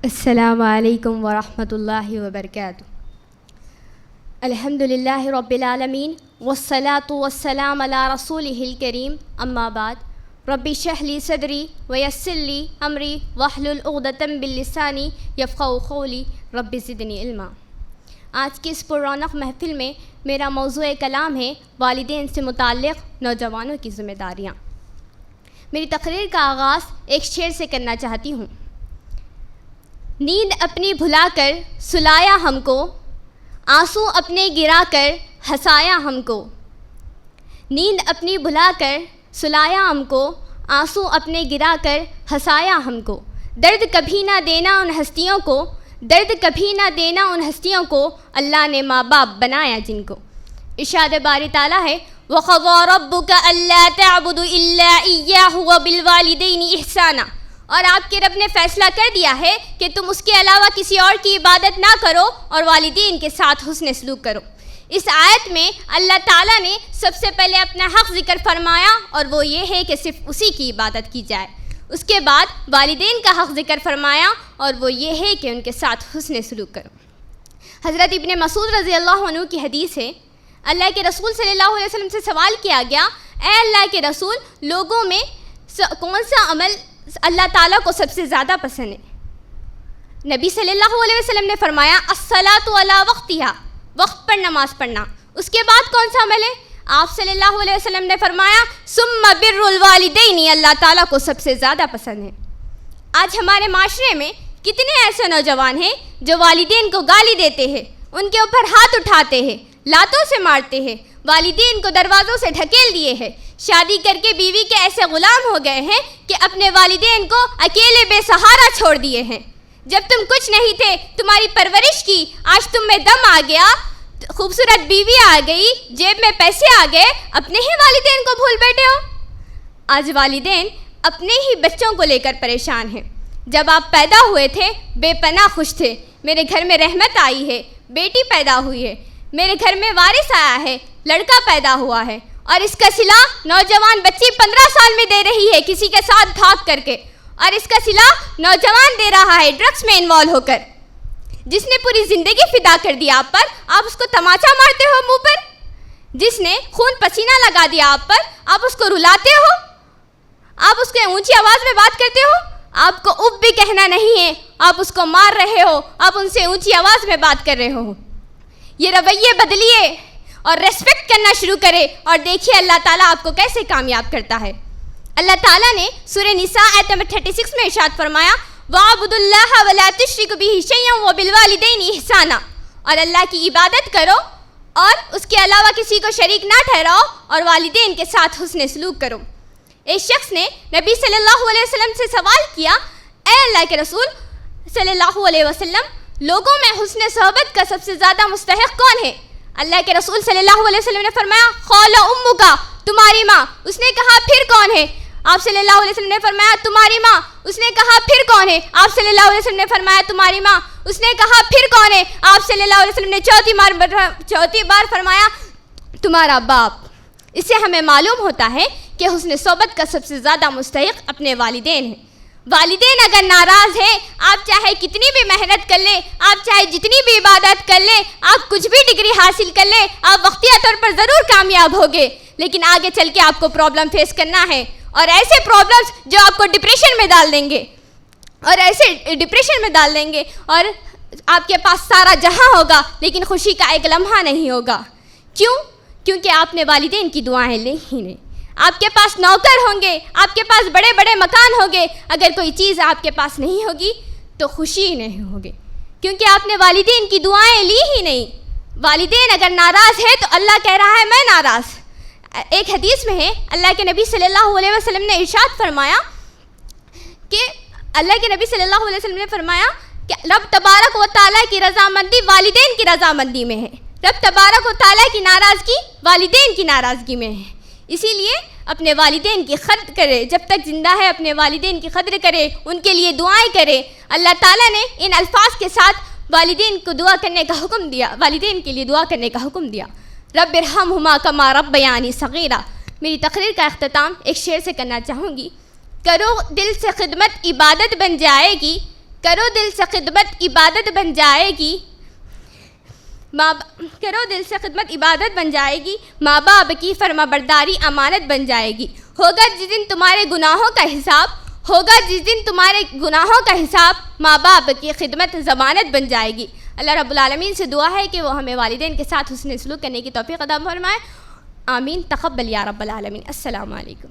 السلام علیکم ورحمۃ اللہ وبرکاتہ۔ الحمد للہ رب العالمین والصلاة والسلام علی رسولہ الکریم، اما بعد رب اشرح لی صدری ویسر لی امری واحلل عقدۃ من لسانی یفقہوا قولی رب زدنی علما۔ آج کی اس پررونق محفل میں میرا موضوع کلام ہے والدین سے متعلق نوجوانوں کی ذمہ داریاں۔ میری تقریر کا آغاز ایک شعر سے کرنا چاہتی ہوں۔ نیند اپنی بھلا کر سلایا ہم کو، آنسو اپنے گرا کر ہنسایا ہم کو۔ نیند اپنی بھلا کر سلایا ہم کو، آنسو اپنے گرا کر ہنسایا ہم کو۔ درد کبھی نہ دینا ان ہستیوں کو، درد کبھی نہ دینا ان ہستیوں کو، اللہ نے ماں باپ بنایا جن کو۔ ارشاد باری تعالیٰ ہے وَقَضَىٰ رَبُّكَ أَلَّا تَعْبُدُوا إِلَّا إِيَّاهُ وَبِالْوَالِدَيْنِ إِحْسَانًا، اور آپ کے رب نے فیصلہ کر دیا ہے کہ تم اس کے علاوہ کسی اور کی عبادت نہ کرو اور والدین کے ساتھ حسن سلوک کرو۔ اس آیت میں اللہ تعالیٰ نے سب سے پہلے اپنا حق ذکر فرمایا، اور وہ یہ ہے کہ صرف اسی کی عبادت کی جائے۔ اس کے بعد والدین کا حق ذکر فرمایا، اور وہ یہ ہے کہ ان کے ساتھ حسن سلوک کرو۔ حضرت ابن مسعود رضی اللہ عنہ کی حدیث ہے، اللہ کے رسول صلی اللہ علیہ وسلم سے سوال کیا گیا، اے اللہ کے رسول، لوگوں میں کون سا عمل اللہ تعالیٰ کو سب سے زیادہ پسند ہے؟ نبی صلی اللہ علیہ وسلم نے فرمایا الصلاۃ علی وقتہا، وقت پر نماز پڑھنا۔ اس کے بعد کون سا عمل ہے؟ آپ صلی اللہ علیہ وسلم نے فرمایا ثم بر الوالدین، اللہ تعالیٰ کو سب سے زیادہ پسند ہے۔ آج ہمارے معاشرے میں کتنے ایسے نوجوان ہیں جو والدین کو گالی دیتے ہیں، ان کے اوپر ہاتھ اٹھاتے ہیں، لاتوں سے مارتے ہیں، والدین کو دروازوں سے ڈھکیل دیے ہیں، شادی کر کے بیوی کے ایسے غلام ہو گئے ہیں کہ اپنے والدین کو اکیلے بے سہارا چھوڑ دیے ہیں۔ جب تم کچھ نہیں تھے، تمہاری پرورش کی، آج تم میں دم آ گیا، خوبصورت بیوی آ گئی، جیب میں پیسے آ گئے، اپنے ہی والدین کو بھول بیٹھے ہو۔ آج والدین اپنے ہی بچوں کو لے کر پریشان ہیں۔ جب آپ پیدا ہوئے تھے بے پناہ خوش تھے، میرے گھر میں رحمت آئی ہے، بیٹی پیدا ہوئی ہے، میرے گھر میں وارث آیا ہے، لڑکا پیدا ہوا ہے، اور اس کا صلہ نوجوان بچی 15 سال میں دے رہی ہے کسی کے ساتھ بھاگ کر کے، اور اس کا صلہ نوجوان دے رہا ہے ڈرگس میں انوالو ہو کر، جس نے پوری زندگی فدا کر دی آپ پر، آپ اس کو تماچا مارتے ہو منہ پر، جس نے خون پسینہ لگا دیا آپ پر، آپ اس کو رلاتے ہو، آپ اس کے اونچی آواز میں بات کرتے ہو، آپ کو اف بھی کہنا نہیں ہے، آپ اس کو مار رہے ہو، آپ ان سے اونچی آواز میں بات کر رہے ہو۔ یہ رویے بدلیے اور ریسپیکٹ کرنا شروع کرے، اور دیکھیے اللہ تعالیٰ آپ کو کیسے کامیاب کرتا ہے۔ اللہ تعالیٰ نے سورہ نساء آیت نمبر 36 میں ارشاد فرمایا وَاعْبُدُوا اللَّهَ وَلَا تُشْرِكُوا بِهِ شَيْئًا وَبِالْوَالِدَيْنِ إِحْسَانًا، اور اللہ کی عبادت کرو اور اس کے علاوہ کسی کو شریک نہ ٹھہراؤ، اور والدین کے ساتھ حسن سلوک کرو۔ ایک شخص نے نبی صلی اللہ علیہ وسلم سے سوال کیا، اے اللہ کے رسول صلی اللہ علیہ وسلم، لوگوں میں حسن صحبت کا سب سے زیادہ مستحق کون ہے؟ اللہ کے رسول صلی اللہ علیہ وسلم نے فرمایا قال امک، تمہاری ماں۔ اس نے کہا پھر کون ہے؟ آپ صلی اللہ علیہ وسلم نے فرمایا تمہاری ماں۔ اس نے کہا پھر کون ہے؟ آپ صلی اللہ علیہ وسلم نے فرمایا تمہاری ماں۔ اس نے کہا پھر کون ہے؟ آپ صلی اللہ علیہ وسلم نے چوتھی بار فرمایا تمہارا باپ۔ اس سے ہمیں معلوم ہوتا ہے کہ حسن صحبت کا سب سے زیادہ مستحق اپنے والدین ہیں۔ والدین اگر ناراض ہیں، آپ چاہے کتنی بھی محنت کر لیں، آپ چاہے جتنی بھی عبادت کر لیں، آپ کچھ بھی ڈگری حاصل کر لیں، آپ وقتیہ طور پر ضرور کامیاب ہوگے، لیکن آگے چل کے آپ کو پرابلم فیس کرنا ہے، اور ایسے پرابلمز جو آپ کو ڈپریشن میں ڈال دیں گے، اور آپ کے پاس سارا جہاں ہوگا لیکن خوشی کا ایک لمحہ نہیں ہوگا۔ کیوں؟ کیونکہ آپ نے والدین کی دعائیں لی ہی نہیں۔ آپ کے پاس نوکر ہوں گے، آپ کے پاس بڑے بڑے مکان ہوں گے، اگر کوئی چیز آپ کے پاس نہیں ہوگی تو خوشی ہی نہیں ہوگی، کیونکہ آپ نے والدین کی دعائیں لی ہی نہیں۔ والدین اگر ناراض ہے تو اللہ کہہ رہا ہے میں ناراض۔ ایک حدیث میں ہے اللہ کے نبی صلی اللہ علیہ وسلم نے ارشاد فرمایا کہ رب تبارک و تعالیٰ کی رضامندی والدین کی رضامندی میں ہے، رب تبارک و تعالیٰ کی ناراضگی والدین کی ناراضگی میں ہے۔ اسی لیے اپنے والدین کی قدر کرے، جب تک زندہ ہے اپنے والدین کی قدر کرے، ان کے لیے دعائیں کرے۔ اللہ تعالیٰ نے ان الفاظ کے ساتھ والدین کو دعا کرنے کا حکم دیا، والدین کے لیے دعا کرنے کا حکم دیا، رب ارحمہما کما ربیانی صغیرا۔ میری تقریر کا اختتام ایک شعر سے کرنا چاہوں گی، کرو دل سے خدمت عبادت بن جائے گی، کرو دل سے خدمت عبادت بن جائے گی، کرو دل سے خدمت عبادت بن جائے گی، ماں باپ کی فرما برداری امانت بن جائے گی۔ ہوگا جس دن تمہارے گناہوں کا حساب، ہوگا جس دن تمہارے گناہوں کا حساب، ماں باپ کی خدمت ضمانت بن جائے گی۔ اللہ رب العالمین سے دعا ہے کہ وہ ہمیں والدین کے ساتھ حسن سلوک کرنے کی توفیق عطا فرمائے۔ آمین، تقبل یا رب العالمین۔ السلام علیکم۔